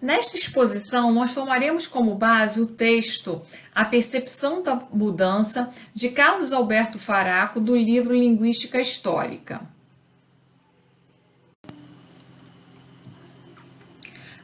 Nesta exposição, nós tomaremos como base o texto A Percepção da Mudança, de Carlos Alberto Faraco, do livro Linguística Histórica.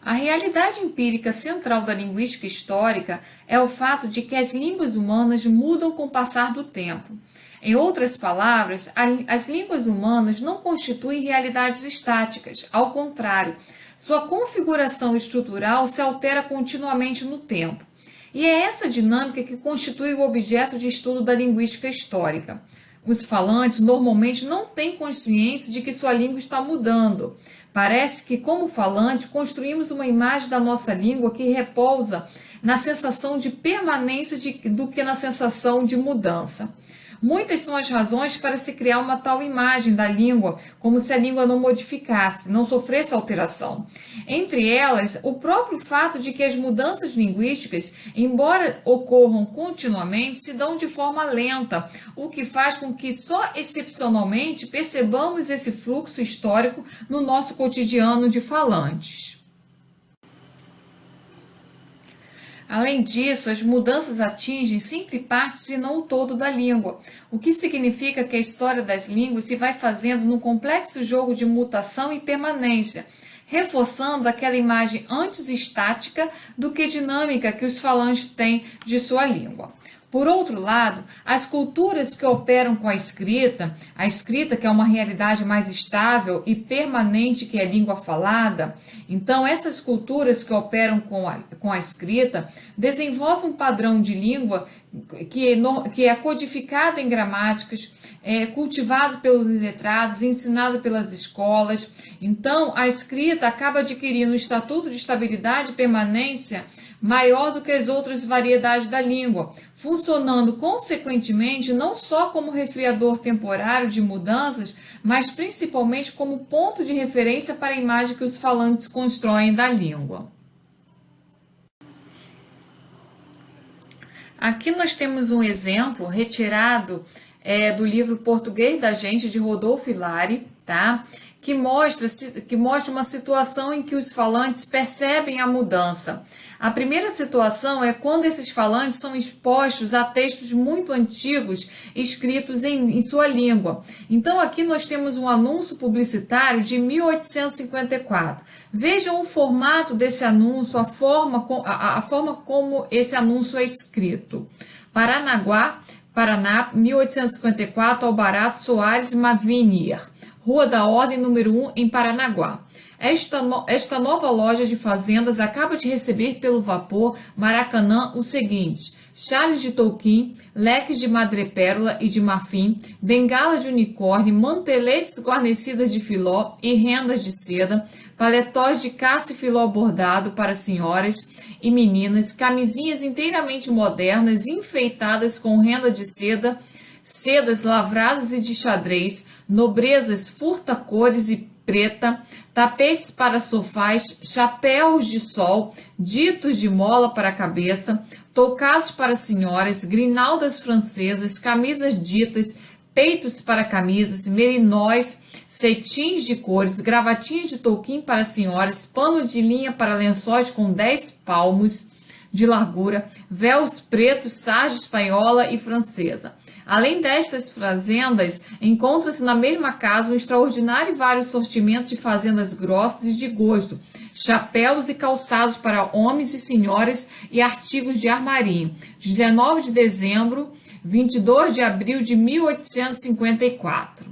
A realidade empírica central da linguística histórica é o fato de que as línguas humanas mudam com o passar do tempo. Em outras palavras, as línguas humanas não constituem realidades estáticas, ao contrário, sua configuração estrutural se altera continuamente no tempo. E é essa dinâmica que constitui o objeto de estudo da linguística histórica. Os falantes normalmente não têm consciência de que sua língua está mudando. Parece que, como falante, construímos uma imagem da nossa língua que repousa na sensação de permanência do que na sensação de mudança. Muitas são as razões para se criar uma tal imagem da língua, como se a língua não modificasse, não sofresse alteração. Entre elas, o próprio fato de que as mudanças linguísticas, embora ocorram continuamente, se dão de forma lenta, o que faz com que só excepcionalmente percebamos esse fluxo histórico no nosso cotidiano de falantes. Além disso, as mudanças atingem sempre parte, se não o todo da língua, o que significa que a história das línguas se vai fazendo num complexo jogo de mutação e permanência, reforçando aquela imagem antes estática do que dinâmica que os falantes têm de sua língua. Por outro lado, as culturas que operam com a escrita que é uma realidade mais estável e permanente que a língua falada, então essas culturas que operam com a escrita desenvolvem um padrão de língua que é codificado em gramáticas, cultivado pelos letrados, ensinado pelas escolas. Então, a escrita acaba adquirindo um estatuto de estabilidade e permanência maior do que as outras variedades da língua, funcionando consequentemente não só como resfriador temporário de mudanças, mas principalmente como ponto de referência para a imagem que os falantes constroem da língua. Aqui nós temos um exemplo retirado do livro Português da Gente, de Rodolfo Hilary, tá? que mostra uma situação em que os falantes percebem a mudança. A primeira situação é quando esses falantes são expostos a textos muito antigos escritos em sua língua. Então aqui nós temos um anúncio publicitário de 1854. Vejam o formato desse anúncio, a forma como esse anúncio é escrito. Paranaguá, Paraná, 1854, Albarato Soares Mavinier, Rua da Ordem, número 1, em Paranaguá. Esta nova loja de fazendas acaba de receber pelo vapor Maracanã os seguintes: chales de Tolkien, leques de madrepérola e de marfim, bengalas de unicórnio, manteletes guarnecidas de filó e rendas de seda, paletós de caça e filó bordado para senhoras e meninas, camisinhas inteiramente modernas, enfeitadas com renda de seda, sedas lavradas e de xadrez, nobrezas furta-cores e preta, tapetes para sofás, chapéus de sol, ditos de mola para a cabeça, toucados para senhoras, grinaldas francesas, camisas ditas, peitos para camisas, merinóis, cetins de cores, gravatinhas de Tolkien para senhoras, pano de linha para lençóis com 10 palmos de largura, véus pretos, sarja espanhola e francesa. Além destas fazendas, encontra-se na mesma casa um extraordinário e vários sortimentos de fazendas grossas e de gosto, chapéus e calçados para homens e senhoras e artigos de armarinho. 19 de dezembro, 22 de abril de 1854.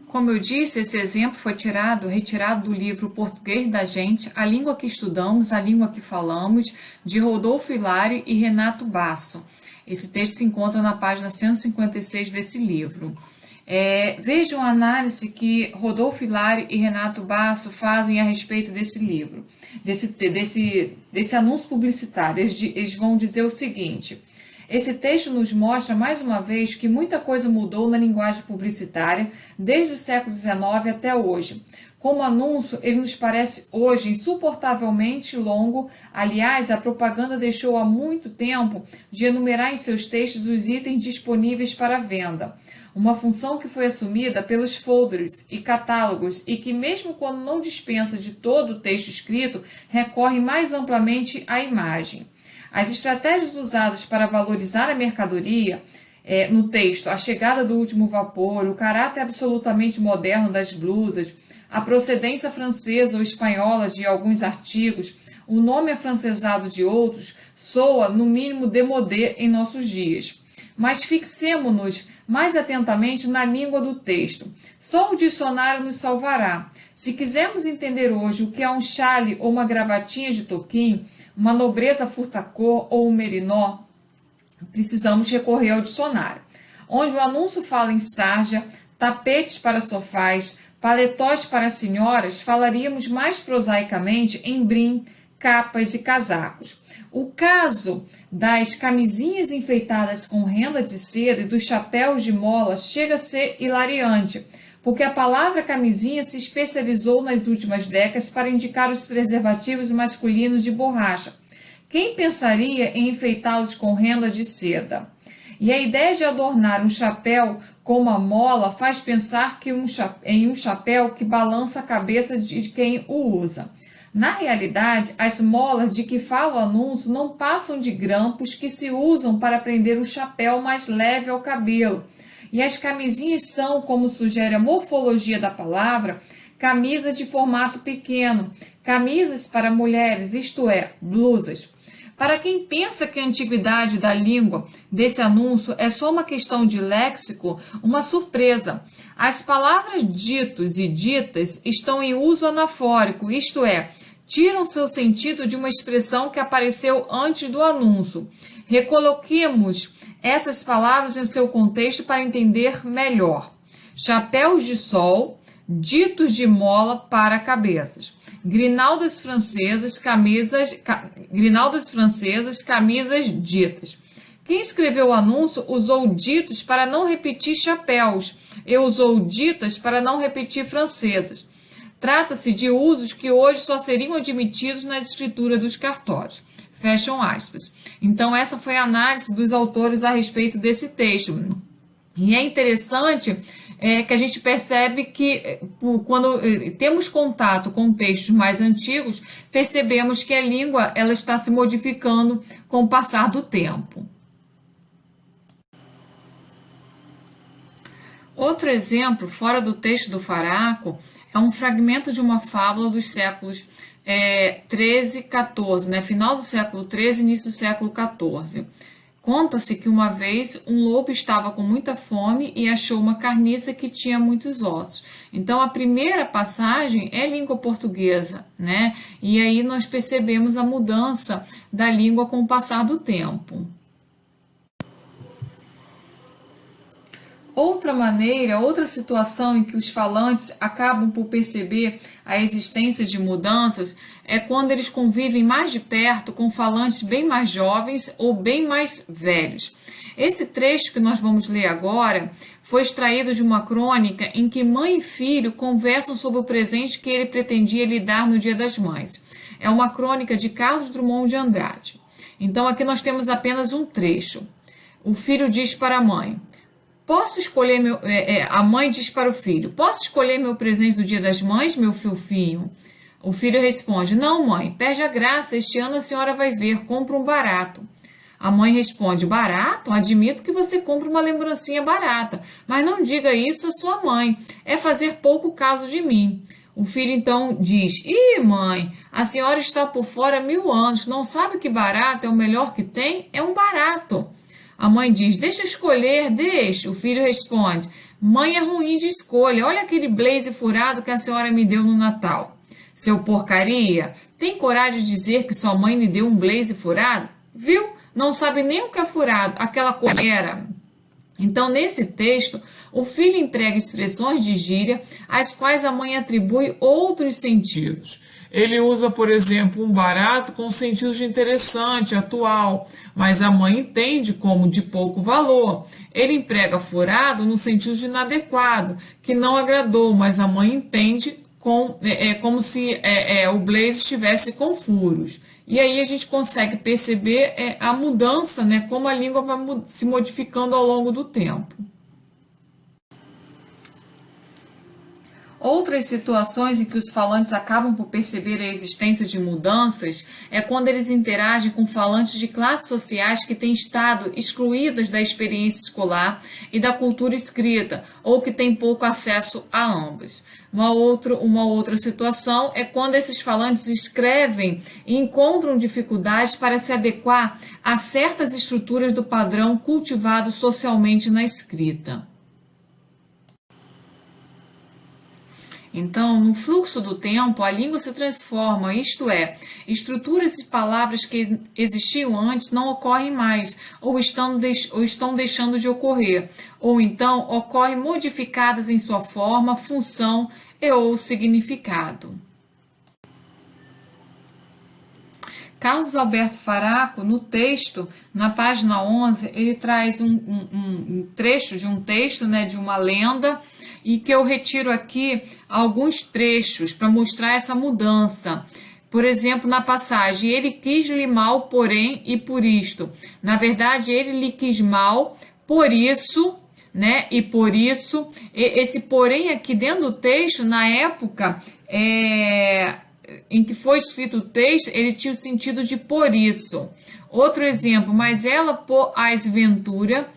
Como eu disse, esse exemplo foi retirado do livro Português da Gente, A Língua que Estudamos, a Língua que Falamos, de Rodolfo Hilary e Renato Basso. Esse texto se encontra na página 156 desse livro. Vejam a análise que Rodolfo Hilary e Renato Basso fazem a respeito desse livro, desse anúncio publicitário. Eles vão dizer o seguinte: esse texto nos mostra mais uma vez que muita coisa mudou na linguagem publicitária desde o século XIX até hoje. Como anúncio, ele nos parece hoje insuportavelmente longo. Aliás, a propaganda deixou há muito tempo de enumerar em seus textos os itens disponíveis para venda. uma função que foi assumida pelos folders e catálogos e que, mesmo quando não dispensa de todo o texto escrito, recorre mais amplamente à imagem. As estratégias usadas para valorizar a mercadoria no texto, a chegada do último vapor, o caráter absolutamente moderno das blusas, a procedência francesa ou espanhola de alguns artigos, o nome afrancesado de outros, soa, no mínimo, démodé em nossos dias. Mas fixemo-nos mais atentamente na língua do texto. Só o dicionário nos salvará. Se quisermos entender hoje o que é um chale ou uma gravatinha de toquinho, uma nobreza furta-cor ou um merinó, precisamos recorrer ao dicionário, onde o anúncio fala em sarja, tapetes para sofás, paletós para senhoras, falaríamos mais prosaicamente em brim, capas e casacos. O caso das camisinhas enfeitadas com renda de seda e dos chapéus de mola chega a ser hilariante, porque a palavra camisinha se especializou nas últimas décadas para indicar os preservativos masculinos de borracha. Quem pensaria em enfeitá-los com renda de seda? E a ideia de adornar um chapéu com uma mola faz pensar em um chapéu que balança a cabeça de quem o usa. Na realidade, as molas de que fala o anúncio não passam de grampos que se usam para prender um chapéu mais leve ao cabelo. E as camisinhas são, como sugere a morfologia da palavra, camisas de formato pequeno, camisas para mulheres, isto é, blusas. Para quem pensa que a antiguidade da língua desse anúncio é só uma questão de léxico, uma surpresa. As palavras ditos e ditas estão em uso anafórico, isto é, tiram seu sentido de uma expressão que apareceu antes do anúncio. Recoloquemos essas palavras em seu contexto para entender melhor. Chapéus de sol, ditos de mola para cabeças. Grinaldas francesas, camisas ditas. Quem escreveu o anúncio usou ditos para não repetir chapéus e usou ditas para não repetir francesas. Trata-se de usos que hoje só seriam admitidos na escritura dos cartórios. Fecham aspas. Então, essa foi a análise dos autores a respeito desse texto. E é interessante que a gente percebe que quando temos contato com textos mais antigos, percebemos que a língua ela está se modificando com o passar do tempo. Outro exemplo, fora do texto do Faraco, é um fragmento de uma fábula dos séculos 13 e 14, né? Final do século 13 e início do século 14. Conta-se que uma vez um lobo estava com muita fome e achou uma carniça que tinha muitos ossos. Então, a primeira passagem é língua portuguesa, né? E aí nós percebemos a mudança da língua com o passar do tempo. Outra maneira, outra situação em que os falantes acabam por perceber a existência de mudanças é quando eles convivem mais de perto com falantes bem mais jovens ou bem mais velhos. Esse trecho que nós vamos ler agora foi extraído de uma crônica em que mãe e filho conversam sobre o presente que ele pretendia lhe dar no Dia das Mães. É uma crônica de Carlos Drummond de Andrade. Então aqui nós temos apenas um trecho. O filho diz para a mãe: posso escolher a mãe diz para o filho: posso escolher meu presente do Dia das Mães, meu filhinho? O filho responde: não, mãe, perde a graça, este ano a senhora vai ver, compra um barato. A mãe responde: barato? Admito que você compre uma lembrancinha barata, mas não diga isso à sua mãe, é fazer pouco caso de mim. O filho então diz: ih, mãe, a senhora está por fora há 1000 anos, não sabe que barato é o melhor que tem? É um barato. A mãe diz: deixa eu escolher, deixa. O filho responde: mãe é ruim de escolha, olha aquele blazer furado que a senhora me deu no Natal. Seu porcaria, tem coragem de dizer que sua mãe lhe deu um blazer furado? Viu? Não sabe nem o que é furado, aquela cor era. Então, nesse texto, o filho emprega expressões de gíria, às quais a mãe atribui outros sentidos. Ele usa, por exemplo, um barato com sentido de interessante, atual, mas a mãe entende como de pouco valor. Ele emprega furado no sentido de inadequado, que não agradou, mas a mãe entende como se o blazer estivesse com furos. E aí a gente consegue perceber a mudança, né, como a língua vai se modificando ao longo do tempo. Outras situações em que os falantes acabam por perceber a existência de mudanças é quando eles interagem com falantes de classes sociais que têm estado excluídas da experiência escolar e da cultura escrita, ou que têm pouco acesso a ambas. Uma outra situação é quando esses falantes escrevem e encontram dificuldades para se adequar a certas estruturas do padrão cultivado socialmente na escrita. Então, no fluxo do tempo, a língua se transforma, isto é, estruturas e palavras que existiam antes não ocorrem mais, ou estão deixando de ocorrer, ou então ocorrem modificadas em sua forma, função ou significado. Carlos Alberto Faraco, no texto, na página 11, ele traz um trecho de um texto, de uma lenda, e que eu retiro aqui alguns trechos para mostrar essa mudança. Por exemplo, na passagem, ele quis-lhe mal, porém, e por isto. Na verdade, ele lhe quis mal, por isso, e por isso. Esse porém aqui dentro do texto, na época em que foi escrito o texto, ele tinha o sentido de por isso. Outro exemplo, mas ela, por asventura,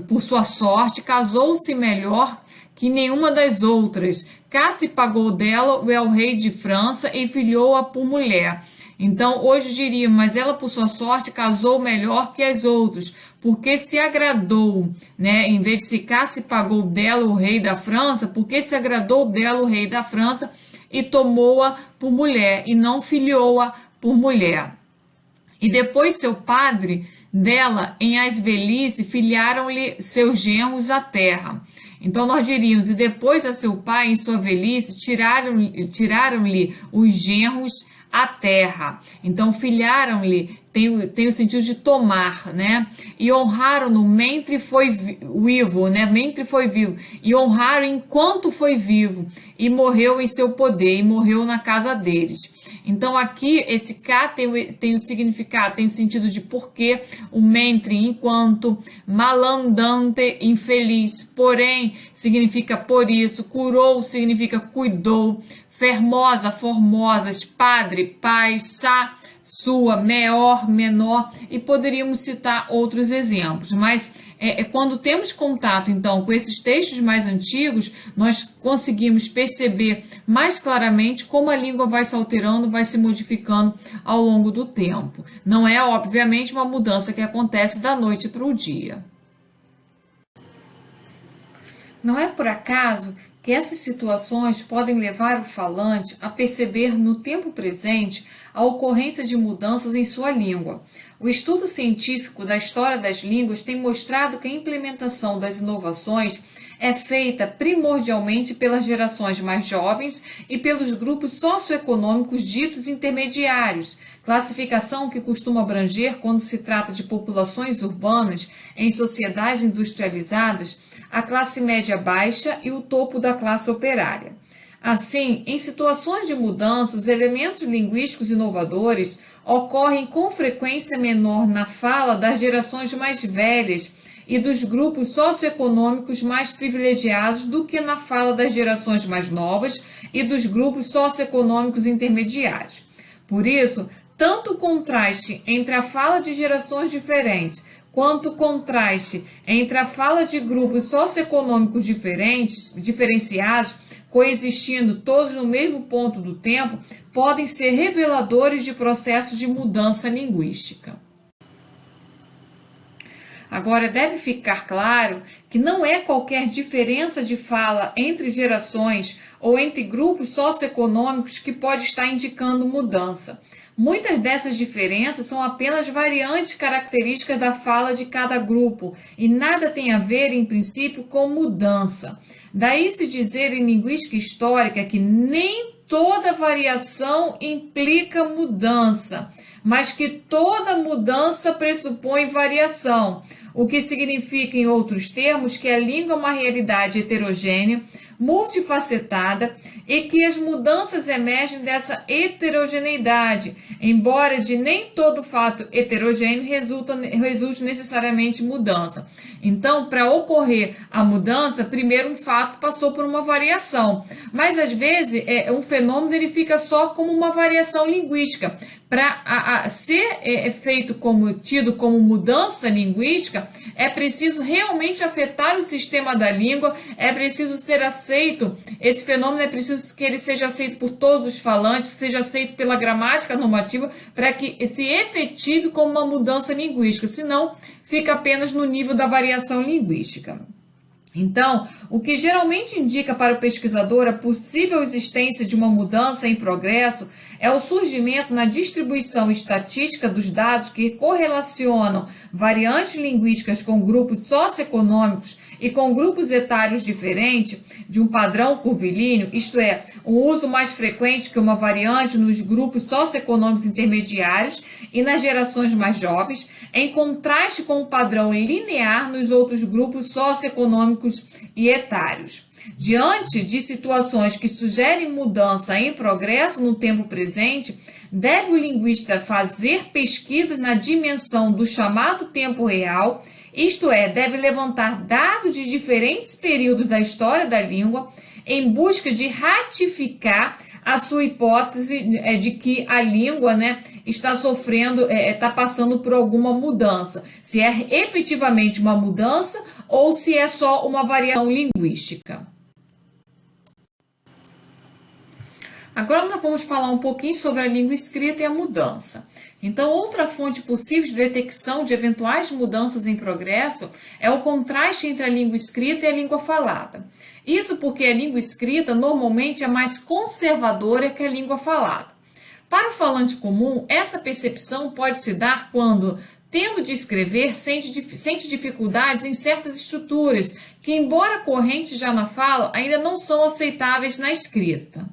por sua sorte, casou-se melhor que nenhuma das outras. Cá se pagou dela o el-rei de França e filiou-a por mulher. Então, hoje diria, mas ela, por sua sorte, casou melhor que as outras, porque se agradou, em vez de se cá se pagou dela o rei da França, porque se agradou dela o rei da França e tomou-a por mulher, e não filiou-a por mulher. E depois seu padre dela, em as velhice, filiaram-lhe seus genros à terra. Então nós diríamos, e depois a seu pai, em sua velhice, tiraram-lhe os genros à terra. Então filiaram-lhe, tem o sentido de tomar, E honraram-no mentre foi vivo, mentre foi vivo. E honraram enquanto foi vivo. E morreu em seu poder, e morreu na casa deles. Então aqui esse cá tem o significado, tem o sentido de porque, o mentre, enquanto, malandante, infeliz, porém significa por isso, curou significa cuidou, fermosa, formosas, padre, pai, sa, sua, maior, menor, e poderíamos citar outros exemplos, mas quando temos contato então com esses textos mais antigos, nós conseguimos perceber mais claramente como a língua vai se alterando, vai se modificando ao longo do tempo. Não é, obviamente, uma mudança que acontece da noite para o dia. Não é por acaso que essas situações podem levar o falante a perceber no tempo presente a ocorrência de mudanças em sua língua. O estudo científico da história das línguas tem mostrado que a implementação das inovações é feita primordialmente pelas gerações mais jovens e pelos grupos socioeconômicos ditos intermediários, classificação que costuma abranger, quando se trata de populações urbanas em sociedades industrializadas, a classe média baixa e o topo da classe operária. Assim, em situações de mudança, os elementos linguísticos inovadores ocorrem com frequência menor na fala das gerações mais velhas e dos grupos socioeconômicos mais privilegiados do que na fala das gerações mais novas e dos grupos socioeconômicos intermediários. Por isso, tanto o contraste entre a fala de gerações diferentes quanto o contraste entre a fala de grupos socioeconômicos diferenciados, coexistindo todos no mesmo ponto do tempo, podem ser reveladores de processos de mudança linguística. Agora, deve ficar claro que não é qualquer diferença de fala entre gerações ou entre grupos socioeconômicos que pode estar indicando mudança. Muitas dessas diferenças são apenas variantes características da fala de cada grupo e nada tem a ver, em princípio, com mudança. Daí se dizer em linguística histórica que nem toda variação implica mudança, mas que toda mudança pressupõe variação, o que significa, em outros termos, que a língua é uma realidade heterogênea, multifacetada e que as mudanças emergem dessa heterogeneidade, embora de nem todo fato heterogêneo resulte necessariamente mudança. Então, para ocorrer a mudança, primeiro um fato passou por uma variação, mas às vezes um fenômeno ele fica só como uma variação linguística. Para ser tido como mudança linguística, é preciso realmente afetar o sistema da língua, é preciso ser aceito, esse fenômeno é preciso que ele seja aceito por todos os falantes, que seja aceito pela gramática normativa, para que se efetive como uma mudança linguística, senão fica apenas no nível da variação linguística. Então, o que geralmente indica para o pesquisador a possível existência de uma mudança em progresso é o surgimento na distribuição estatística dos dados que correlacionam variantes linguísticas com grupos socioeconômicos e com grupos etários diferentes de um padrão curvilíneo, isto é, um uso mais frequente que uma variante nos grupos socioeconômicos intermediários e nas gerações mais jovens, em contraste com o padrão linear nos outros grupos socioeconômicos e etários. Diante de situações que sugerem mudança em progresso no tempo presente, deve o linguista fazer pesquisas na dimensão do chamado tempo real, isto é, deve levantar dados de diferentes períodos da história da língua em busca de ratificar a sua hipótese de que a língua está sofrendo, está passando por alguma mudança. Se é efetivamente uma mudança ou se é só uma variação linguística. Agora nós vamos falar um pouquinho sobre a língua escrita e a mudança. Então, outra fonte possível de detecção de eventuais mudanças em progresso é o contraste entre a língua escrita e a língua falada. Isso porque a língua escrita normalmente é mais conservadora que a língua falada. Para o falante comum, essa percepção pode se dar quando, tendo de escrever, sente dificuldades em certas estruturas que, embora correntes já na fala, ainda não são aceitáveis na escrita.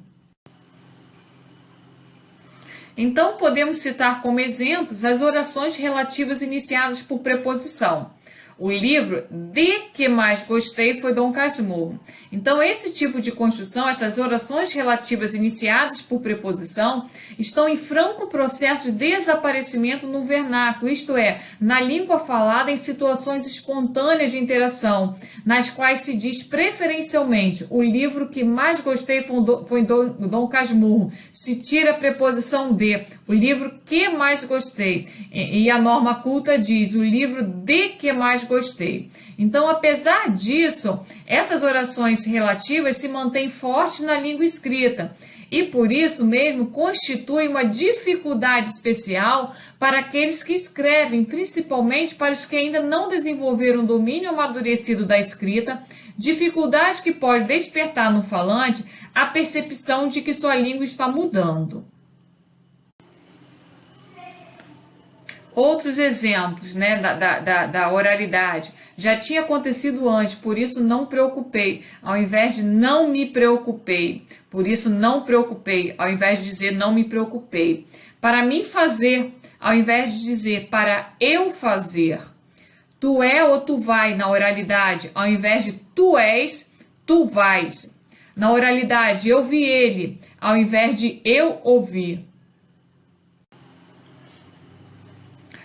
Então, podemos citar como exemplos as orações relativas iniciadas por preposição. O livro de que mais gostei foi Dom Casmurro. Então, esse tipo de construção, essas orações relativas iniciadas por preposição, estão em franco processo de desaparecimento no vernáculo, isto é, na língua falada em situações espontâneas de interação, nas quais se diz preferencialmente o livro que mais gostei foi Dom Casmurro. Se tira a preposição de, o livro que mais gostei. E a norma culta diz o livro de que mais gostei. Então, apesar disso, essas orações relativas se mantêm fortes na língua escrita e, por isso mesmo, constituem uma dificuldade especial para aqueles que escrevem, principalmente para os que ainda não desenvolveram domínio amadurecido da escrita, dificuldade que pode despertar no falante a percepção de que sua língua está mudando. Outros exemplos da oralidade. Já tinha acontecido antes, por isso não preocupei, ao invés de não me preocupei. Por isso não preocupei, ao invés de dizer não me preocupei. Para mim fazer, ao invés de dizer para eu fazer. Tu é ou tu vai na oralidade, ao invés de tu és, tu vais. Na oralidade, eu vi ele, ao invés de eu ouvi.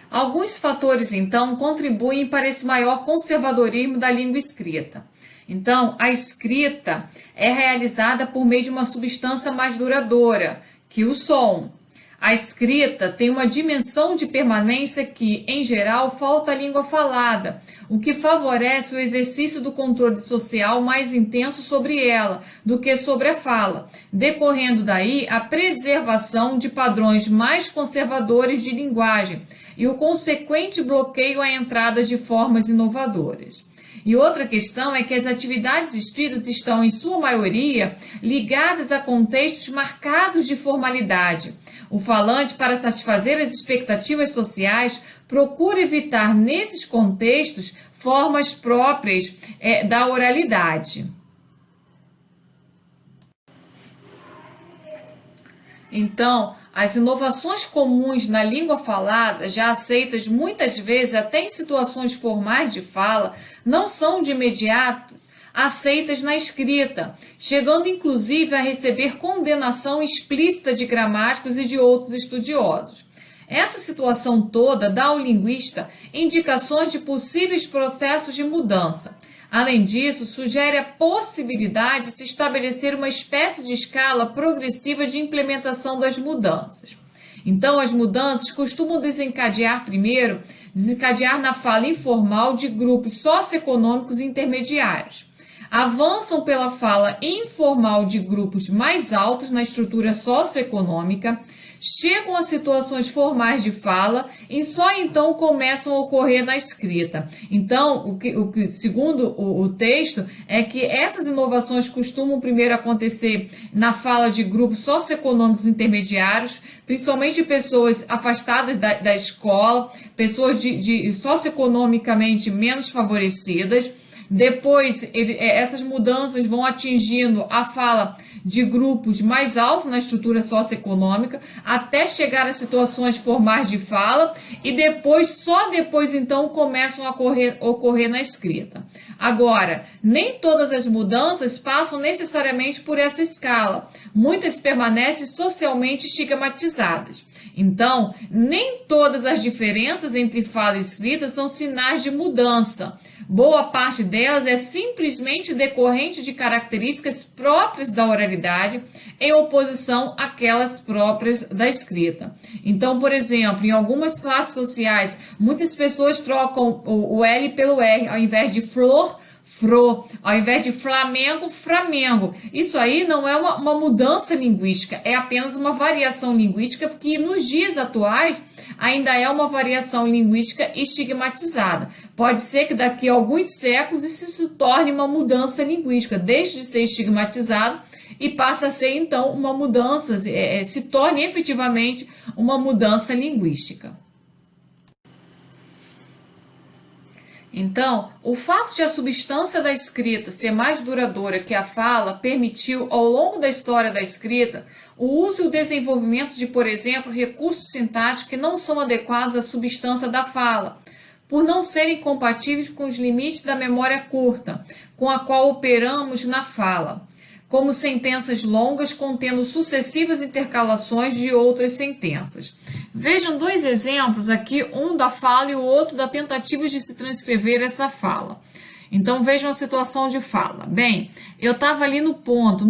Alguns fatores, então, contribuem para esse maior conservadorismo da língua escrita. Então, a escrita é realizada por meio de uma substância mais duradoura, que o som. A escrita tem uma dimensão de permanência que, em geral, falta à língua falada, o que favorece o exercício do controle social mais intenso sobre ela do que sobre a fala, decorrendo daí a preservação de padrões mais conservadores de linguagem e o consequente bloqueio à entrada de formas inovadoras. E outra questão é que as atividades escritas estão, em sua maioria, ligadas a contextos marcados de formalidade. O falante, para satisfazer as expectativas sociais, procura evitar, nesses contextos, formas próprias da oralidade. Então, As inovações comuns na língua falada, já aceitas muitas vezes até em situações formais de fala, não são de imediato aceitas na escrita, chegando inclusive a receber condenação explícita de gramáticos e de outros estudiosos. Essa situação toda dá ao linguista indicações de possíveis processos de mudança. Além disso, sugere a possibilidade de se estabelecer uma espécie de escala progressiva de implementação das mudanças. Então, as mudanças costumam desencadear na fala informal de grupos socioeconômicos intermediários. Avançam pela fala informal de grupos mais altos na estrutura socioeconômica, chegam a situações formais de fala e só então começam a ocorrer na escrita. Então, segundo o texto, é que essas inovações costumam primeiro acontecer na fala de grupos socioeconômicos intermediários, principalmente pessoas afastadas da escola, pessoas de socioeconomicamente menos favorecidas. Depois, essas mudanças vão atingindo a fala de grupos mais altos na estrutura socioeconômica, até chegar a situações formais de fala, e só depois então começam a ocorrer na escrita. Agora, nem todas as mudanças passam necessariamente por essa escala. Muitas permanecem socialmente estigmatizadas. Então, nem todas as diferenças entre fala e escrita são sinais de mudança. Boa parte delas é simplesmente decorrente de características próprias da oralidade em oposição àquelas próprias da escrita. Então, por exemplo, em algumas classes sociais, muitas pessoas trocam o L pelo R, ao invés de flor, fro, ao invés de Flamengo, Framengo. Isso aí não é uma mudança linguística, é apenas uma variação linguística que nos dias atuais ainda é uma variação linguística estigmatizada. Pode ser que daqui a alguns séculos isso se torne uma mudança linguística, deixe de ser estigmatizado e passe a ser então uma mudança, se torne efetivamente uma mudança linguística. Então, o fato de a substância da escrita ser mais duradoura que a fala permitiu, ao longo da história da escrita, o uso e o desenvolvimento de, por exemplo, recursos sintáticos que não são adequados à substância da fala, por não serem compatíveis com os limites da memória curta, com a qual operamos na fala, como sentenças longas contendo sucessivas intercalações de outras sentenças. Vejam dois exemplos aqui, um da fala e o outro da tentativa de se transcrever essa fala. Então vejam a situação de fala. Bem, eu estava ali no ponto,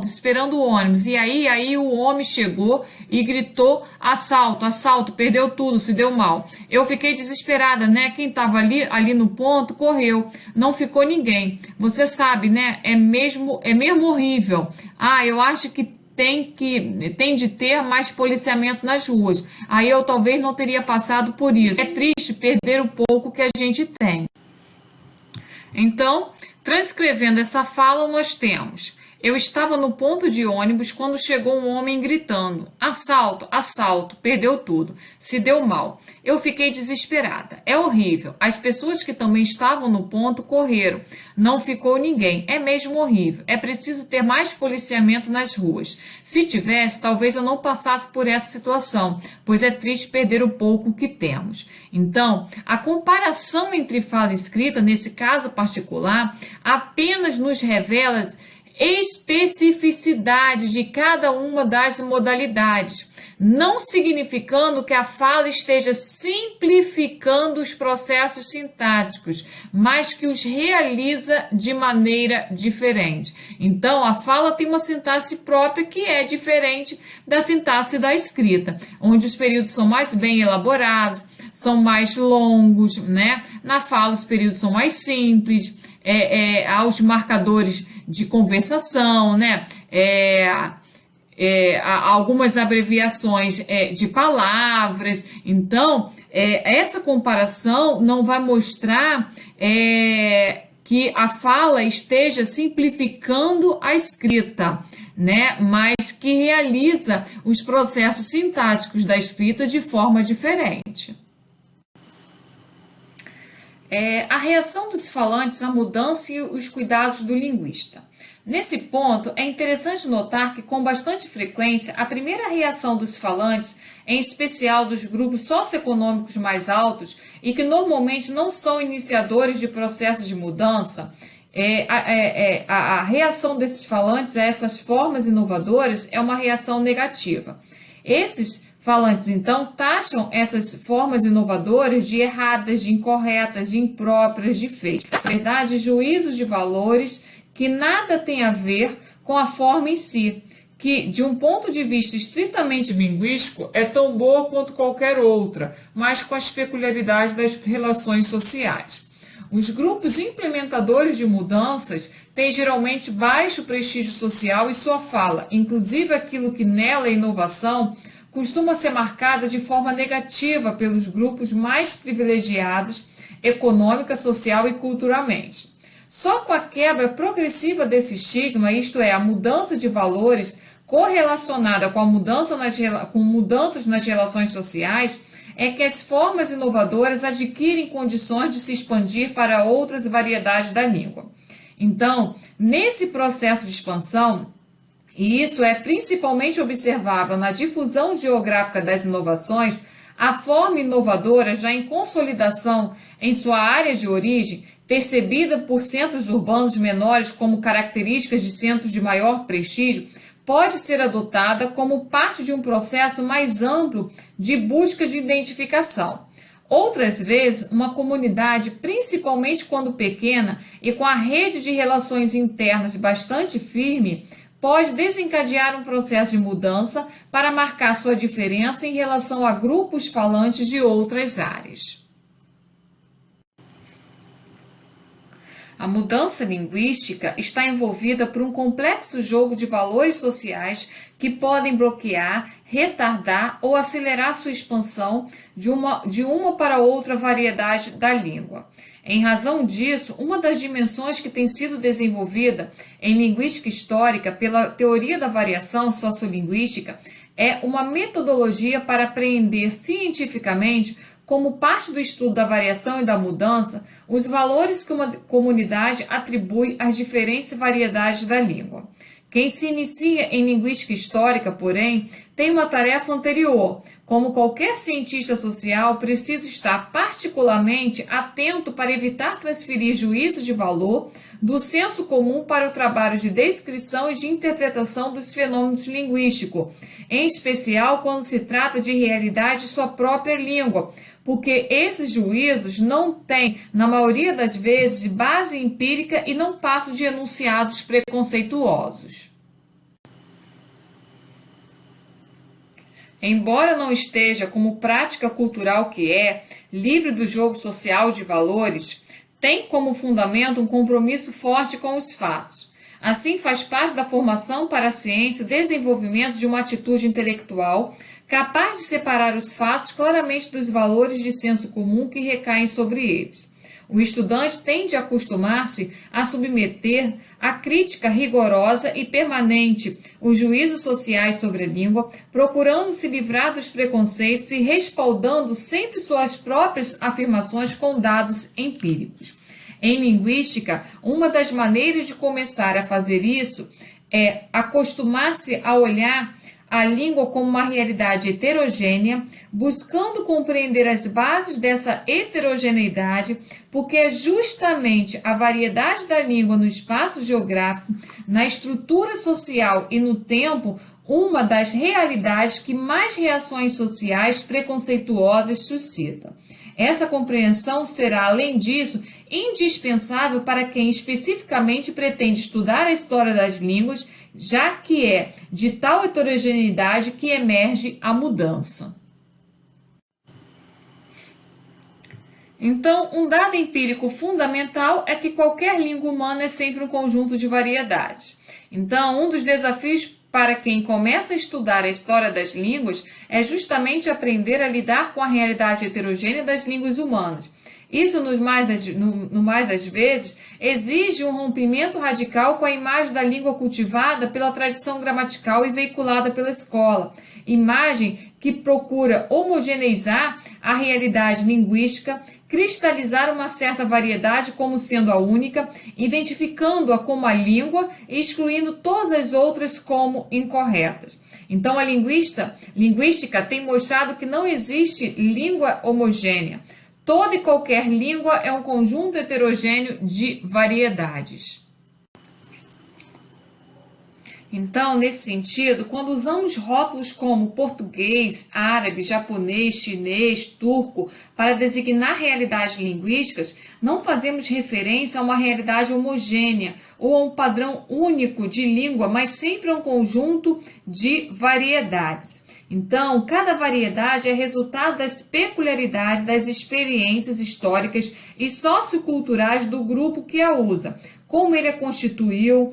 esperando o ônibus, e aí o homem chegou e gritou: assalto, assalto, perdeu tudo, se deu mal. Eu fiquei desesperada, né? Quem estava ali no ponto correu, não ficou ninguém. Você sabe, né? É mesmo horrível. Eu acho que tem de ter mais policiamento nas ruas. Aí eu talvez não teria passado por isso. É triste perder o pouco que a gente tem. Então, transcrevendo essa fala, nós temos: eu estava no ponto de ônibus quando chegou um homem gritando: assalto, assalto, perdeu tudo, se deu mal. Eu fiquei desesperada. É horrível. As pessoas que também estavam no ponto correram. Não ficou ninguém. É mesmo horrível. É preciso ter mais policiamento nas ruas. Se tivesse, talvez eu não passasse por essa situação, pois é triste perder o pouco que temos. Então, a comparação entre fala e escrita, nesse caso particular, apenas nos revela especificidade de cada uma das modalidades, não significando que a fala esteja simplificando os processos sintáticos, mas que os realiza de maneira diferente. Então, a fala tem uma sintaxe própria que é diferente da sintaxe da escrita, onde os períodos são mais bem elaborados, são mais longos, né? Na fala, os períodos são mais simples, há os marcadores de conversação, né? Algumas abreviações de palavras. Então, essa comparação não vai mostrar que a fala esteja simplificando a escrita, né? Mas que realiza os processos sintáticos da escrita de forma diferente. a reação dos falantes à mudança e os cuidados do linguista. Nesse ponto, é interessante notar que, com bastante frequência, a primeira reação dos falantes, em especial dos grupos socioeconômicos mais altos e que normalmente não são iniciadores de processos de mudança, a reação desses falantes a essas formas inovadoras é uma reação negativa. Esses falantes, então, taxam essas formas inovadoras de erradas, de incorretas, de impróprias, de feitas. Na verdade, juízos de valores que nada tem a ver com a forma em si, que, de um ponto de vista estritamente linguístico, é tão boa quanto qualquer outra, mas com as peculiaridades das relações sociais. Os grupos implementadores de mudanças têm geralmente baixo prestígio social e sua fala, inclusive aquilo que nela é inovação, costuma ser marcada de forma negativa pelos grupos mais privilegiados econômica, social e culturalmente. Só com a quebra progressiva desse estigma, isto é, a mudança de valores correlacionada com mudanças nas relações sociais, é que as formas inovadoras adquirem condições de se expandir para outras variedades da língua. Então, nesse processo de expansão, e isso é principalmente observável na difusão geográfica das inovações, a forma inovadora já em consolidação em sua área de origem, percebida por centros urbanos menores como características de centros de maior prestígio, pode ser adotada como parte de um processo mais amplo de busca de identificação. Outras vezes, uma comunidade, principalmente quando pequena e com a rede de relações internas bastante firme, pode desencadear um processo de mudança para marcar sua diferença em relação a grupos falantes de outras áreas. A mudança linguística está envolvida por um complexo jogo de valores sociais que podem bloquear, retardar ou acelerar sua expansão de uma para outra variedade da língua. Em razão disso, uma das dimensões que tem sido desenvolvida em linguística histórica pela teoria da variação sociolinguística é uma metodologia para apreender cientificamente, como parte do estudo da variação e da mudança, os valores que uma comunidade atribui às diferentes variedades da língua. Quem se inicia em linguística histórica, porém, tem uma tarefa anterior. Como qualquer cientista social, precisa estar particularmente atento para evitar transferir juízos de valor do senso comum para o trabalho de descrição e de interpretação dos fenômenos linguísticos, em especial quando se trata de realidade de sua própria língua, porque esses juízos não têm, na maioria das vezes, base empírica e não passam de enunciados preconceituosos. Embora não esteja, como prática cultural que é, livre do jogo social de valores, tem como fundamento um compromisso forte com os fatos. Assim, faz parte da formação para a ciência o desenvolvimento de uma atitude intelectual capaz de separar os fatos claramente dos valores de senso comum que recaem sobre eles. O estudante tende a acostumar-se a submeter à crítica rigorosa e permanente os juízos sociais sobre a língua, procurando se livrar dos preconceitos e respaldando sempre suas próprias afirmações com dados empíricos. Em linguística, uma das maneiras de começar a fazer isso é acostumar-se a olhar a língua como uma realidade heterogênea, buscando compreender as bases dessa heterogeneidade, porque é justamente a variedade da língua no espaço geográfico, na estrutura social e no tempo, uma das realidades que mais reações sociais preconceituosas suscita. Essa compreensão será, além disso, indispensável para quem especificamente pretende estudar a história das línguas, já que é de tal heterogeneidade que emerge a mudança. Então, um dado empírico fundamental é que qualquer língua humana é sempre um conjunto de variedades. Então, um dos desafios para quem começa a estudar a história das línguas é justamente aprender a lidar com a realidade heterogênea das línguas humanas. Isso, no mais das vezes, exige um rompimento radical com a imagem da língua cultivada pela tradição gramatical e veiculada pela escola. Imagem que procura homogeneizar a realidade linguística, cristalizar uma certa variedade como sendo a única, identificando-a como a língua e excluindo todas as outras como incorretas. Então, a linguística tem mostrado que não existe língua homogênea. Toda e qualquer língua é um conjunto heterogêneo de variedades. Então, nesse sentido, quando usamos rótulos como português, árabe, japonês, chinês, turco para designar realidades linguísticas, não fazemos referência a uma realidade homogênea ou a um padrão único de língua, mas sempre a um conjunto de variedades. Então, cada variedade é resultado das peculiaridades das experiências históricas e socioculturais do grupo que a usa, como ele a constituiu,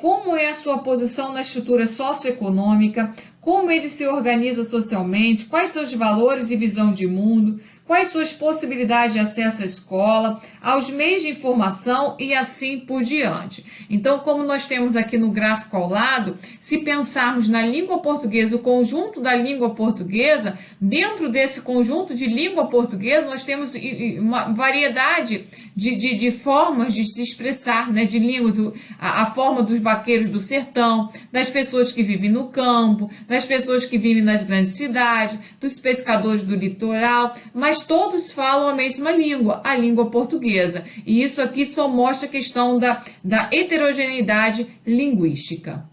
como é a sua posição na estrutura socioeconômica, como ele se organiza socialmente, quais seus valores e visão de mundo, quais suas possibilidades de acesso à escola, aos meios de informação e assim por diante. Então, como nós temos aqui no gráfico ao lado, se pensarmos na língua portuguesa, o conjunto da língua portuguesa, dentro desse conjunto de língua portuguesa, nós temos uma variedade de formas de se expressar, né, de línguas, a forma dos vaqueiros do sertão, das pessoas que vivem no campo, das pessoas que vivem nas grandes cidades, dos pescadores do litoral, mas todos falam a mesma língua, a língua portuguesa. E isso aqui só mostra a questão da heterogeneidade linguística.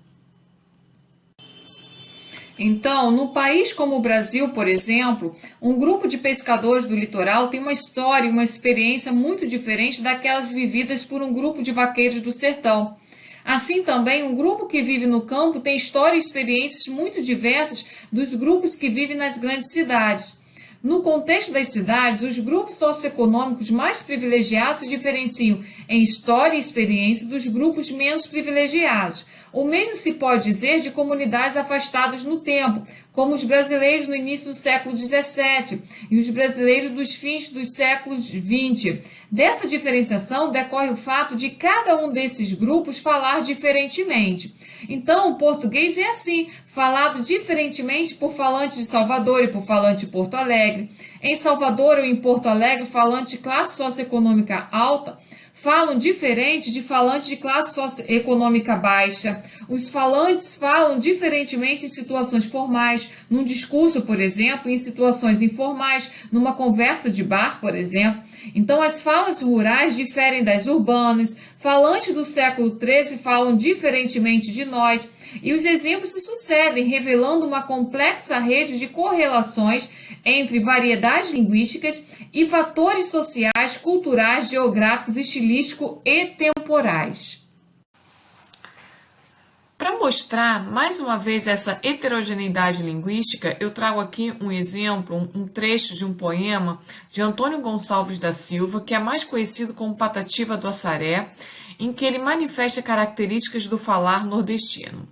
Então, no país como o Brasil, por exemplo, um grupo de pescadores do litoral tem uma história e uma experiência muito diferente daquelas vividas por um grupo de vaqueiros do sertão. Assim também, um grupo que vive no campo tem história e experiências muito diversas dos grupos que vivem nas grandes cidades. No contexto das cidades, os grupos socioeconômicos mais privilegiados se diferenciam em história e experiência dos grupos menos privilegiados. O mesmo se pode dizer de comunidades afastadas no tempo, como os brasileiros no início do século XVII e os brasileiros dos fins dos séculos XX. Dessa diferenciação decorre o fato de cada um desses grupos falar diferentemente. Então, o português é assim, falado diferentemente por falantes de Salvador e por falantes de Porto Alegre. Em Salvador ou em Porto Alegre, falantes de classe socioeconômica alta falam diferente de falantes de classe socioeconômica baixa. Os falantes falam diferentemente em situações formais, num discurso, por exemplo, em situações informais, numa conversa de bar, por exemplo. Então, as falas rurais diferem das urbanas, falantes do século XIII falam diferentemente de nós, e os exemplos se sucedem, revelando uma complexa rede de correlações entre variedades linguísticas e fatores sociais, culturais, geográficos, estilísticos e temporais. Para mostrar mais uma vez essa heterogeneidade linguística, eu trago aqui um exemplo, um trecho de um poema de Antônio Gonçalves da Silva, que é mais conhecido como Patativa do Assaré, em que ele manifesta características do falar nordestino.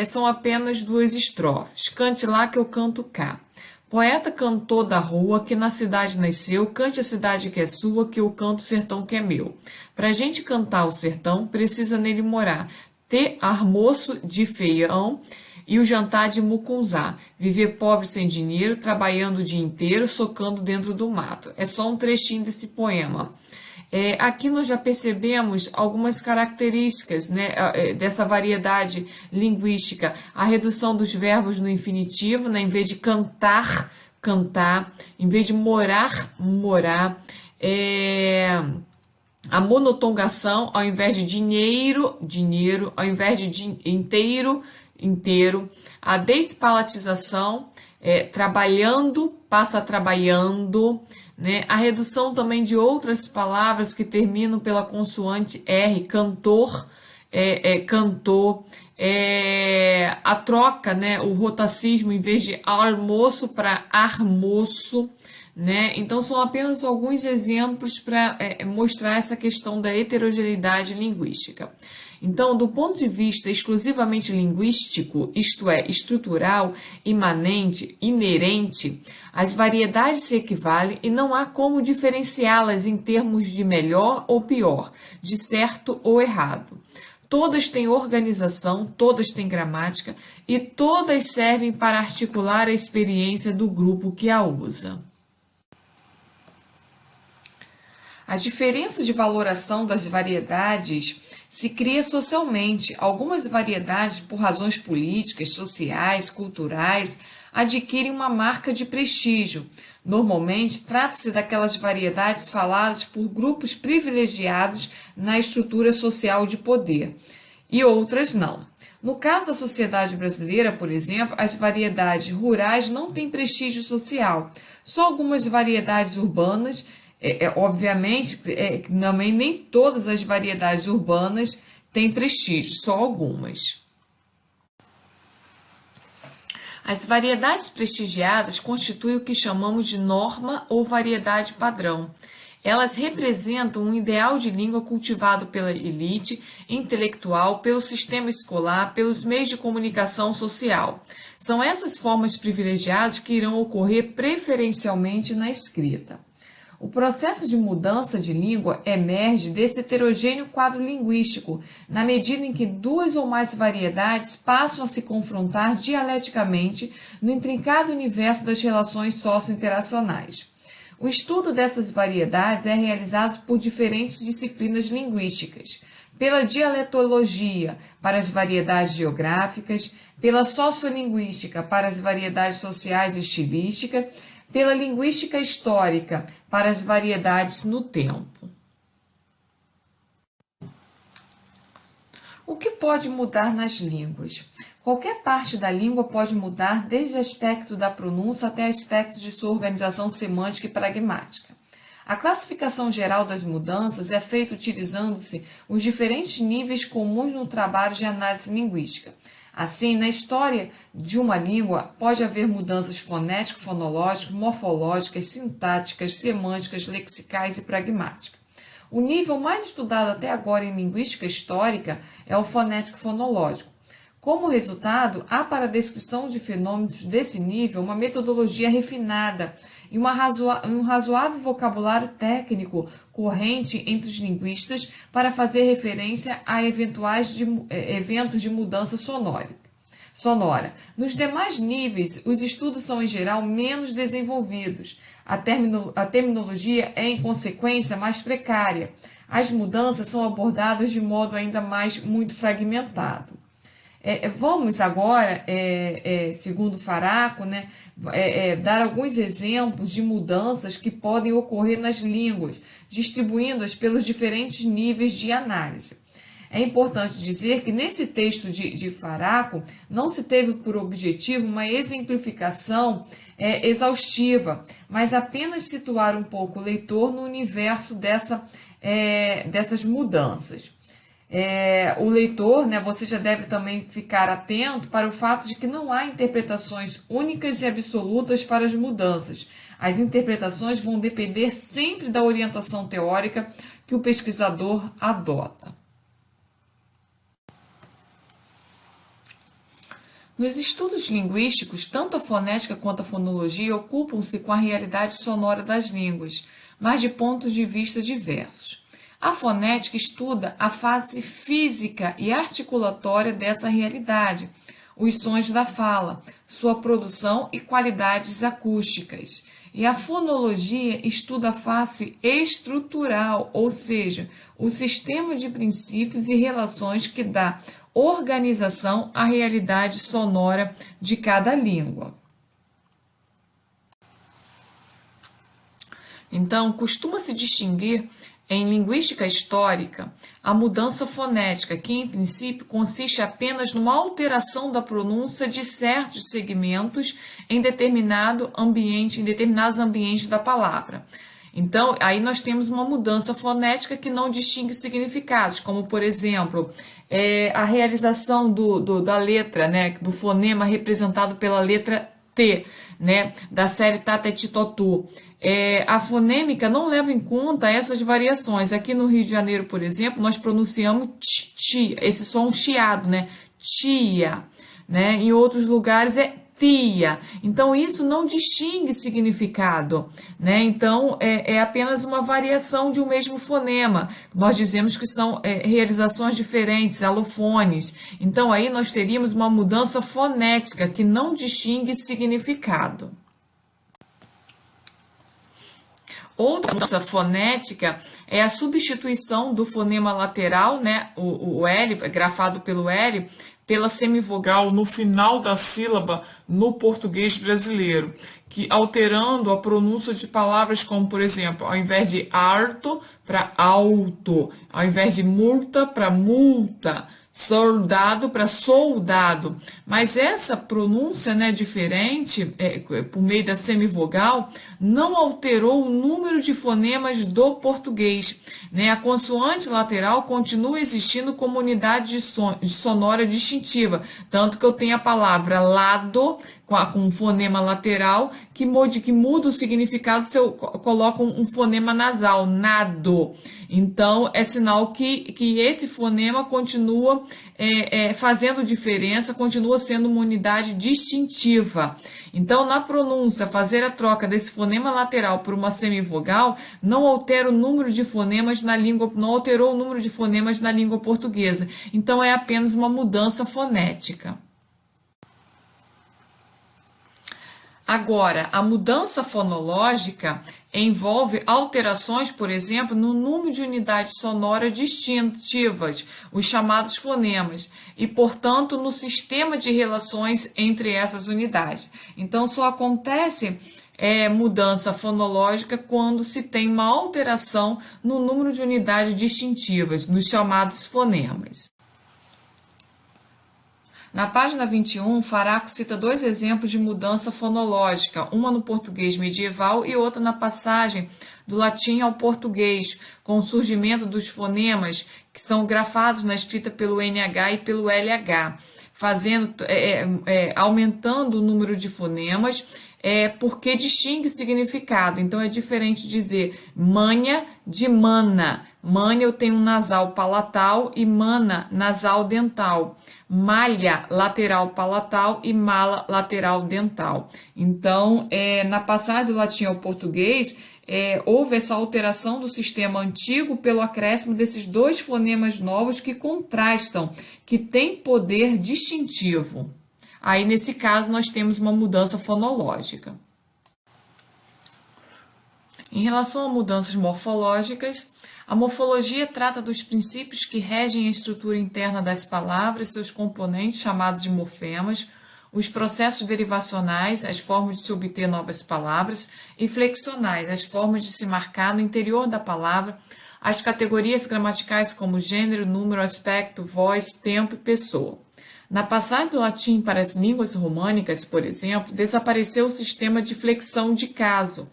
São apenas 2 estrofes. Cante lá que eu canto cá. Poeta cantor da rua, que na cidade nasceu, cante a cidade que é sua, que eu canto o sertão que é meu. Pra gente cantar o sertão, precisa nele morar, ter almoço de feião e o jantar de mucunzá, viver pobre sem dinheiro, trabalhando o dia inteiro, socando dentro do mato. É só um trechinho desse poema. Aqui nós já percebemos algumas características, né, dessa variedade linguística. A redução dos verbos no infinitivo, né, em vez de cantar, cantar, em vez de morar, morar. A monotongação, ao invés de dinheiro, dinheiro, ao invés de inteiro, inteiro. A despalatização, trabalhando, passa trabalhando, né? A redução também de outras palavras que terminam pela consoante R, cantor, cantor, a troca, né? O rotacismo, em vez de almoço para armoço, né? Então, são apenas alguns exemplos para mostrar essa questão da heterogeneidade linguística. Então, do ponto de vista exclusivamente linguístico, isto é, estrutural, imanente, inerente, as variedades se equivalem e não há como diferenciá-las em termos de melhor ou pior, de certo ou errado. Todas têm organização, todas têm gramática e todas servem para articular a experiência do grupo que a usa. A diferença de valoração das variedades se cria socialmente. Algumas variedades, por razões políticas, sociais, culturais, adquirem uma marca de prestígio. Normalmente, trata-se daquelas variedades faladas por grupos privilegiados na estrutura social de poder, e outras não. No caso da sociedade brasileira, por exemplo, as variedades rurais não têm prestígio social. Só algumas variedades urbanas. Obviamente, também nem todas as variedades urbanas têm prestígio, só algumas. As variedades prestigiadas constituem o que chamamos de norma ou variedade padrão. Elas representam um ideal de língua cultivado pela elite intelectual, pelo sistema escolar, pelos meios de comunicação social. São essas formas privilegiadas que irão ocorrer preferencialmente na escrita. O processo de mudança de língua emerge desse heterogêneo quadro linguístico, na medida em que duas ou mais variedades passam a se confrontar dialeticamente no intrincado universo das relações socio-interacionais. O estudo dessas variedades é realizado por diferentes disciplinas linguísticas, pela dialetologia para as variedades geográficas, pela sociolinguística para as variedades sociais e estilísticas, pela linguística histórica para as variedades no tempo. O que pode mudar nas línguas? Qualquer parte da língua pode mudar, desde o aspecto da pronúncia até aspectos de sua organização semântica e pragmática. A classificação geral das mudanças é feita utilizando-se os diferentes níveis comuns no trabalho de análise linguística. Assim, na história de uma língua, pode haver mudanças fonético-fonológicas, morfológicas, sintáticas, semânticas, lexicais e pragmáticas. O nível mais estudado até agora em linguística histórica é o fonético-fonológico. Como resultado, há para a descrição de fenômenos desse nível uma metodologia refinada e um razoável vocabulário técnico corrente entre os linguistas para fazer referência a eventos de mudança sonora. Nos demais níveis, os estudos são, em geral, menos desenvolvidos. A terminologia é, em consequência, mais precária. As mudanças são abordadas de modo ainda muito fragmentado. Vamos agora, segundo Faraco, dar alguns exemplos de mudanças que podem ocorrer nas línguas, distribuindo-as pelos diferentes níveis de análise. É importante dizer que nesse texto de Faraco não se teve por objetivo uma exemplificação exaustiva, mas apenas situar um pouco o leitor no universo dessas mudanças. O leitor, você já deve também ficar atento para o fato de que não há interpretações únicas e absolutas para as mudanças. As interpretações vão depender sempre da orientação teórica que o pesquisador adota. Nos estudos linguísticos, tanto a fonética quanto a fonologia ocupam-se com a realidade sonora das línguas, mas de pontos de vista diversos. A fonética estuda a fase física e articulatória dessa realidade, os sons da fala, sua produção e qualidades acústicas. E a fonologia estuda a face estrutural, ou seja, o sistema de princípios e relações que dá organização à realidade sonora de cada língua. Então, costuma-se distinguir em linguística histórica a mudança fonética, que em princípio consiste apenas numa alteração da pronúncia de certos segmentos em determinados ambientes da palavra. Então, aí nós temos uma mudança fonética que não distingue significados, como, por exemplo, a realização da letra, do fonema representado pela letra T, né, da série Tatetitotu. A fonêmica não leva em conta essas variações. Aqui no Rio de Janeiro, por exemplo, nós pronunciamos ti, esse som chiado, né? Tia, né? Em outros lugares é tia. Então, isso não distingue significado, né? Então, é apenas uma variação de um mesmo fonema. Nós dizemos que são realizações diferentes, alofones. Então, aí nós teríamos uma mudança fonética que não distingue significado. Outra mudança fonética é a substituição do fonema lateral, né, o L, grafado pelo L, pela semivogal no final da sílaba no português brasileiro, que alterando a pronúncia de palavras como, por exemplo, ao invés de harto para alto, ao invés de multa para multa, soldado para soldado. Mas essa pronúncia, né, diferente, por meio da semivogal, não alterou o número de fonemas do português, né? A consoante lateral continua existindo como unidade de sonora distintiva, tanto que eu tenho a palavra lado com um fonema lateral que muda o significado se eu coloco um fonema nasal, nado. Então, é sinal que esse fonema continua fazendo diferença, continua sendo uma unidade distintiva. Então, na pronúncia, fazer a troca desse fonema lateral por uma semivogal não altera o número de fonemas na língua, não alterou o número de fonemas na língua portuguesa. Então, é apenas uma mudança fonética. Agora, a mudança fonológica envolve alterações, por exemplo, no número de unidades sonoras distintivas, os chamados fonemas, e, portanto, no sistema de relações entre essas unidades. Então, só acontece mudança fonológica quando se tem uma alteração no número de unidades distintivas, nos chamados fonemas. Na página 21, Faraco cita dois exemplos de mudança fonológica, uma no português medieval e outra na passagem do latim ao português, com o surgimento dos fonemas que são grafados na escrita pelo NH e pelo LH, aumentando o número de fonemas, porque distingue significado. Então, é diferente dizer manha de mana. Manha eu tenho um nasal palatal e mana nasal dental. Malha lateral palatal e mala lateral dental. Então, na passagem do latim ao português, houve essa alteração do sistema antigo pelo acréscimo desses dois fonemas novos que contrastam, que têm poder distintivo. Aí, nesse caso, nós temos uma mudança fonológica. Em relação a mudanças morfológicas, a morfologia trata dos princípios que regem a estrutura interna das palavras, seus componentes, chamados de morfemas, os processos derivacionais, as formas de se obter novas palavras, e flexionais, as formas de se marcar no interior da palavra, as categorias gramaticais como gênero, número, aspecto, voz, tempo e pessoa. Na passagem do latim para as línguas românicas, por exemplo, desapareceu o sistema de flexão de caso.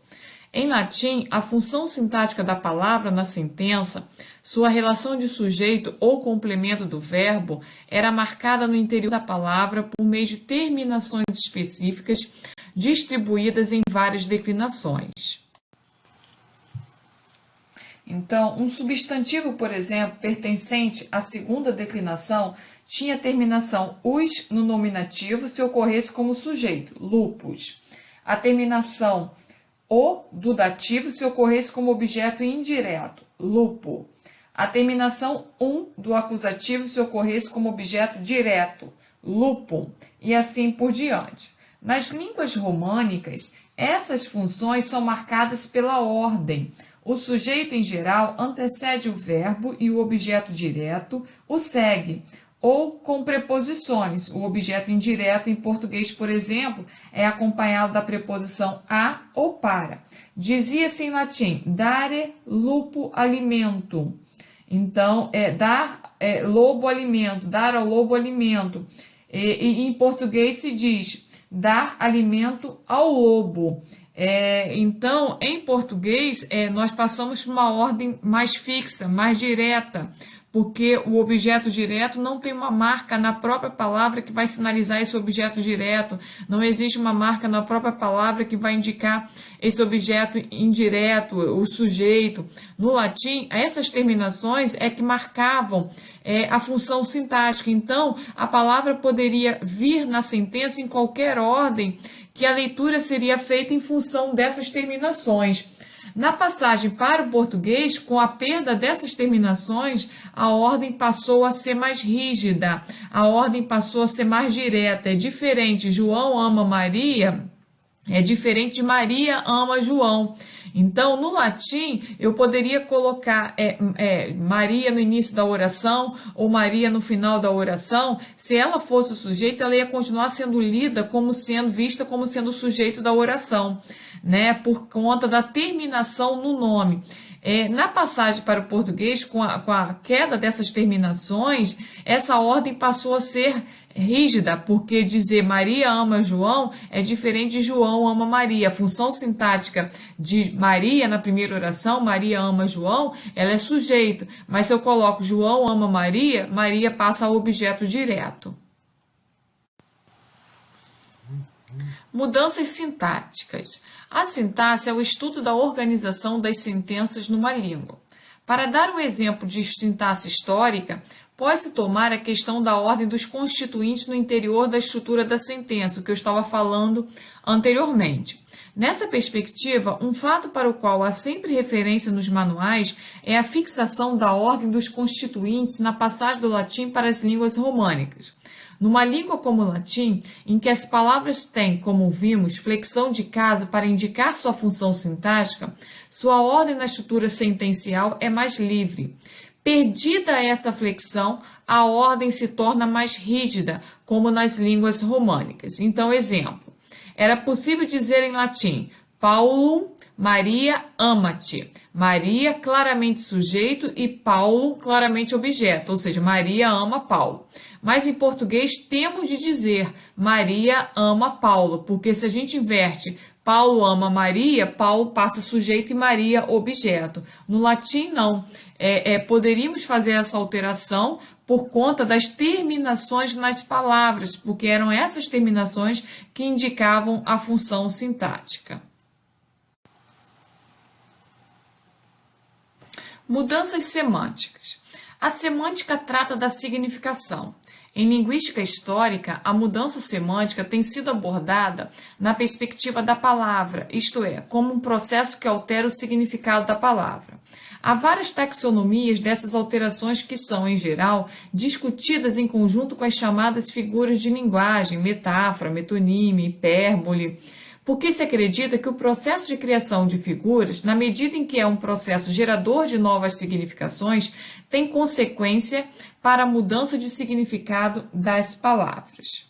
Em latim, a função sintática da palavra na sentença, sua relação de sujeito ou complemento do verbo, era marcada no interior da palavra por meio de terminações específicas distribuídas em várias declinações. Então, um substantivo, por exemplo, pertencente à segunda declinação, tinha terminação us no nominativo se ocorresse como sujeito, lupus. A terminação o do dativo se ocorresse como objeto indireto, lupo. A terminação do acusativo se ocorresse como objeto direto, lupum, e assim por diante. Nas línguas românicas, essas funções são marcadas pela ordem. O sujeito, em geral, antecede o verbo e o objeto direto o segue, ou com preposições. O objeto indireto em português, por exemplo, é acompanhado da preposição a ou para. Dizia-se em latim, dare lupo alimentum. Então, dar lobo alimento, dar ao lobo alimento. E em português se diz dar alimento ao lobo. Então, em português, nós passamos por uma ordem mais fixa, mais direta, porque o objeto direto não tem uma marca na própria palavra que vai sinalizar esse objeto direto, não existe uma marca na própria palavra que vai indicar esse objeto indireto, o sujeito. No latim, essas terminações é que marcavam a função sintática. Então, a palavra poderia vir na sentença em qualquer ordem que a leitura seria feita em função dessas terminações. Na passagem para o português, com a perda dessas terminações, a ordem passou a ser mais rígida, a ordem passou a ser mais direta. É diferente, João ama Maria, é diferente de Maria ama João. Então, no latim, eu poderia colocar Maria no início da oração ou Maria no final da oração. Se ela fosse o sujeito, ela ia continuar sendo lida como sendo vista como sendo o sujeito da oração, né? Por conta da terminação no nome. Na passagem para o português, com a queda dessas terminações, essa ordem passou a ser rígida, porque dizer Maria ama João é diferente de João ama Maria. A função sintática de Maria na primeira oração, Maria ama João, ela é sujeito, mas se eu coloco João ama Maria, Maria passa a objeto direto. Mudanças sintáticas. A sintaxe é o estudo da organização das sentenças numa língua. Para dar um exemplo de sintaxe histórica, pode-se tomar a questão da ordem dos constituintes no interior da estrutura da sentença, o que eu estava falando anteriormente. Nessa perspectiva, um fato para o qual há sempre referência nos manuais é a fixação da ordem dos constituintes na passagem do latim para as línguas românicas. Numa língua como o latim, em que as palavras têm, como vimos, flexão de caso para indicar sua função sintática, sua ordem na estrutura sentencial é mais livre. Perdida essa flexão, a ordem se torna mais rígida, como nas línguas românicas. Então, exemplo, era possível dizer em latim, Paulo, Maria, ama-te. Maria, claramente sujeito, e Paulo, claramente objeto, ou seja, Maria ama Paulo. Mas em português temos de dizer Maria ama Paulo, porque se a gente inverte Paulo ama Maria, Paulo passa sujeito e Maria objeto. No latim, não. Poderíamos fazer essa alteração por conta das terminações nas palavras, porque eram essas terminações que indicavam a função sintática. Mudanças semânticas. A semântica trata da significação. Em linguística histórica, a mudança semântica tem sido abordada na perspectiva da palavra, isto é, como um processo que altera o significado da palavra. Há várias taxonomias dessas alterações que são, em geral, discutidas em conjunto com as chamadas figuras de linguagem, metáfora, metonímia, hipérbole, porque se acredita que o processo de criação de figuras, na medida em que é um processo gerador de novas significações, tem consequência para a mudança de significado das palavras.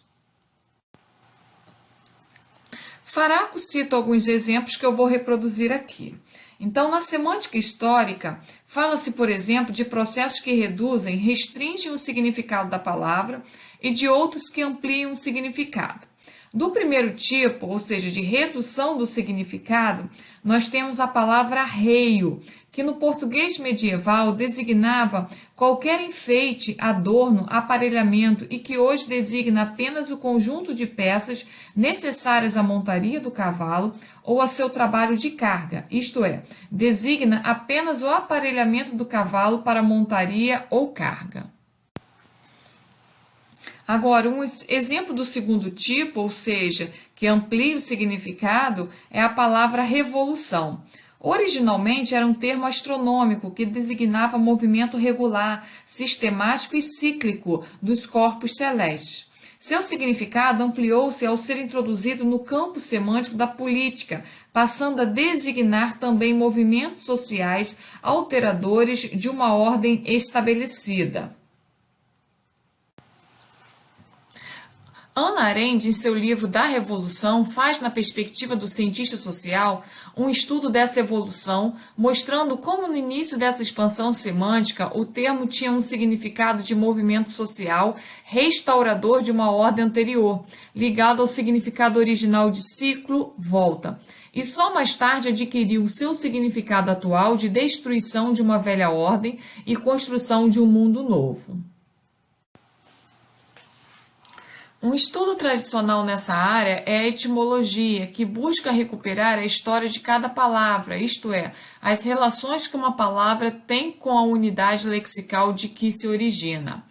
Faraco cita alguns exemplos que eu vou reproduzir aqui. Então, na semântica histórica, fala-se, por exemplo, de processos que reduzem, restringem o significado da palavra e de outros que ampliam o significado. Do primeiro tipo, ou seja, de redução do significado, nós temos a palavra arreio, que no português medieval designava qualquer enfeite, adorno, aparelhamento e que hoje designa apenas o conjunto de peças necessárias à montaria do cavalo ou a seu trabalho de carga, isto é, designa apenas o aparelhamento do cavalo para montaria ou carga. Agora, um exemplo do segundo tipo, ou seja, que amplia o significado, é a palavra revolução. Originalmente era um termo astronômico que designava movimento regular, sistemático e cíclico dos corpos celestes. Seu significado ampliou-se ao ser introduzido no campo semântico da política, passando a designar também movimentos sociais alteradores de uma ordem estabelecida. Hannah Arendt, em seu livro Da Revolução, faz, na perspectiva do cientista social, um estudo dessa evolução, mostrando como no início dessa expansão semântica o termo tinha um significado de movimento social restaurador de uma ordem anterior, ligado ao significado original de ciclo, volta. e só mais tarde adquiriu o seu significado atual de destruição de uma velha ordem e construção de um mundo novo. Um estudo tradicional nessa área é a etimologia, que busca recuperar a história de cada palavra, isto é, as relações que uma palavra tem com a unidade lexical de que se origina.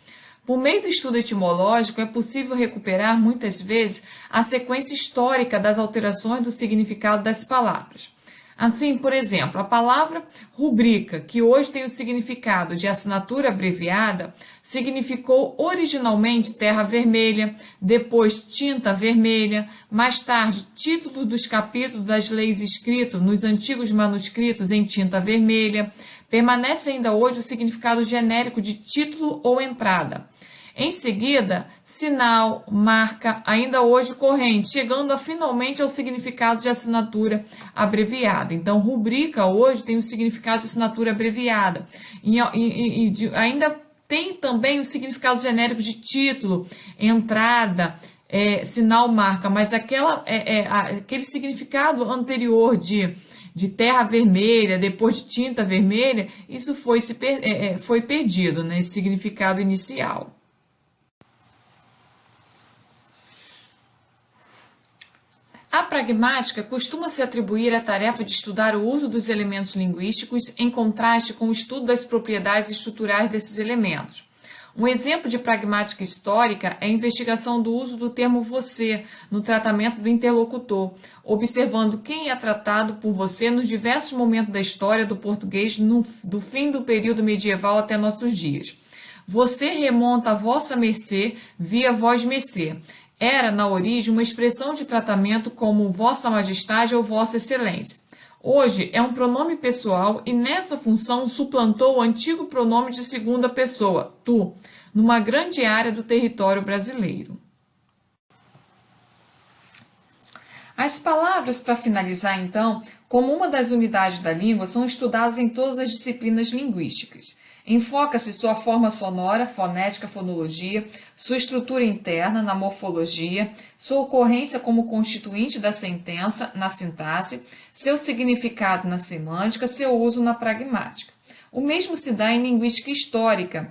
Por meio do estudo etimológico, é possível recuperar, muitas vezes, a sequência histórica das alterações do significado das palavras. Assim, por exemplo, a palavra rubrica, que hoje tem o significado de assinatura abreviada, significou originalmente terra vermelha, depois tinta vermelha, mais tarde título dos capítulos das leis escritos nos antigos manuscritos em tinta vermelha. Permanece ainda hoje o significado genérico de título ou entrada. Em seguida, sinal, marca, ainda hoje corrente, chegando finalmente ao significado de assinatura abreviada. Então, rubrica hoje tem o significado de assinatura abreviada. Ainda tem também o significado genérico de título, entrada, sinal, marca, mas aquele significado anterior de terra vermelha, depois de tinta vermelha, isso foi perdido, né, esse significado inicial. A pragmática costuma se atribuir a tarefa de estudar o uso dos elementos linguísticos em contraste com o estudo das propriedades estruturais desses elementos. Um exemplo de pragmática histórica é a investigação do uso do termo você no tratamento do interlocutor, observando quem é tratado por você nos diversos momentos da história do português do fim do período medieval até nossos dias. Você remonta a vossa mercê via vós mercê. Era, na origem, uma expressão de tratamento como Vossa Majestade ou Vossa Excelência. Hoje é um pronome pessoal e nessa função suplantou o antigo pronome de segunda pessoa, tu, numa grande área do território brasileiro. As palavras, para finalizar então, como uma das unidades da língua, são estudadas em todas as disciplinas linguísticas. Enfoca-se sua forma sonora, fonética, fonologia, sua estrutura interna, na morfologia, sua ocorrência como constituinte da sentença, na sintaxe, seu significado na semântica, seu uso na pragmática. O mesmo se dá em linguística histórica.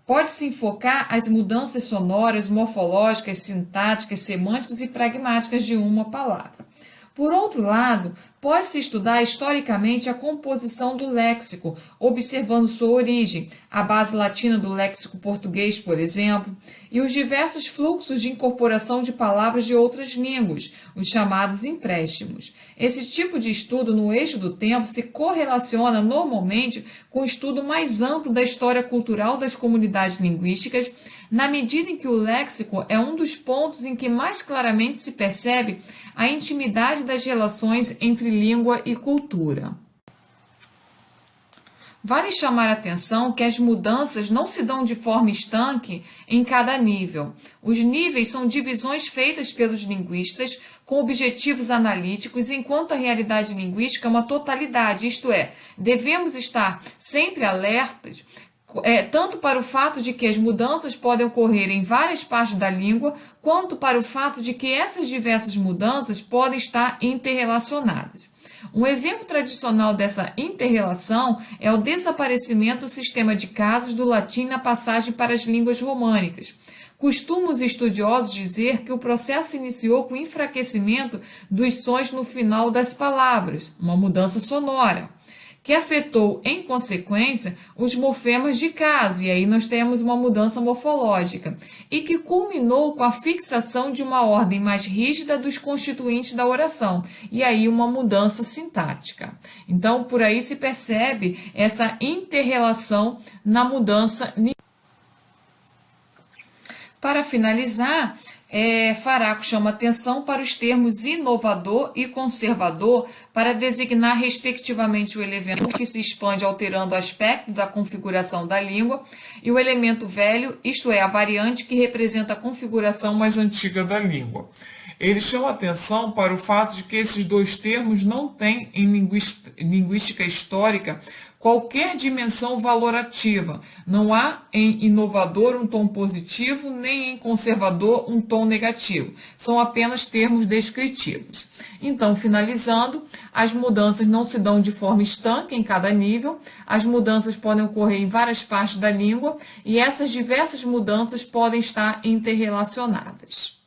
Pode-se enfocar as mudanças sonoras, morfológicas, sintáticas, semânticas e pragmáticas de uma palavra. Por outro lado, pode-se estudar historicamente a composição do léxico, observando sua origem, a base latina do léxico português, por exemplo, e os diversos fluxos de incorporação de palavras de outras línguas, os chamados empréstimos. Esse tipo de estudo no eixo do tempo se correlaciona normalmente com o estudo mais amplo da história cultural das comunidades linguísticas, na medida em que o léxico é um dos pontos em que mais claramente se percebe a intimidade das relações entre língua e cultura. Vale chamar a atenção que as mudanças não se dão de forma estanque em cada nível. Os níveis são divisões feitas pelos linguistas com objetivos analíticos, enquanto a realidade linguística é uma totalidade, isto é, devemos estar sempre alertas tanto para o fato de que as mudanças podem ocorrer em várias partes da língua, quanto para o fato de que essas diversas mudanças podem estar interrelacionadas. Um exemplo tradicional dessa interrelação é o desaparecimento do sistema de casos do latim na passagem para as línguas românicas. Costumam os estudiosos dizer que o processo se iniciou com o enfraquecimento dos sons no final das palavras, uma mudança sonora, que afetou, em consequência, os morfemas de caso, e aí nós temos uma mudança morfológica, e que culminou com a fixação de uma ordem mais rígida dos constituintes da oração, e aí uma mudança sintática. Então, por aí se percebe essa inter-relação na mudança. Para finalizar, Faraco chama atenção para os termos inovador e conservador para designar respectivamente o elemento que se expande alterando o aspecto da configuração da língua e o elemento velho, isto é, a variante que representa a configuração mais antiga da língua. Ele chama atenção para o fato de que esses dois termos não têm, em linguística histórica, qualquer dimensão valorativa. Não há em inovador um tom positivo, nem em conservador um tom negativo. São apenas termos descritivos. Então, finalizando, as mudanças não se dão de forma estanque em cada nível, as mudanças podem ocorrer em várias partes da língua e essas diversas mudanças podem estar interrelacionadas.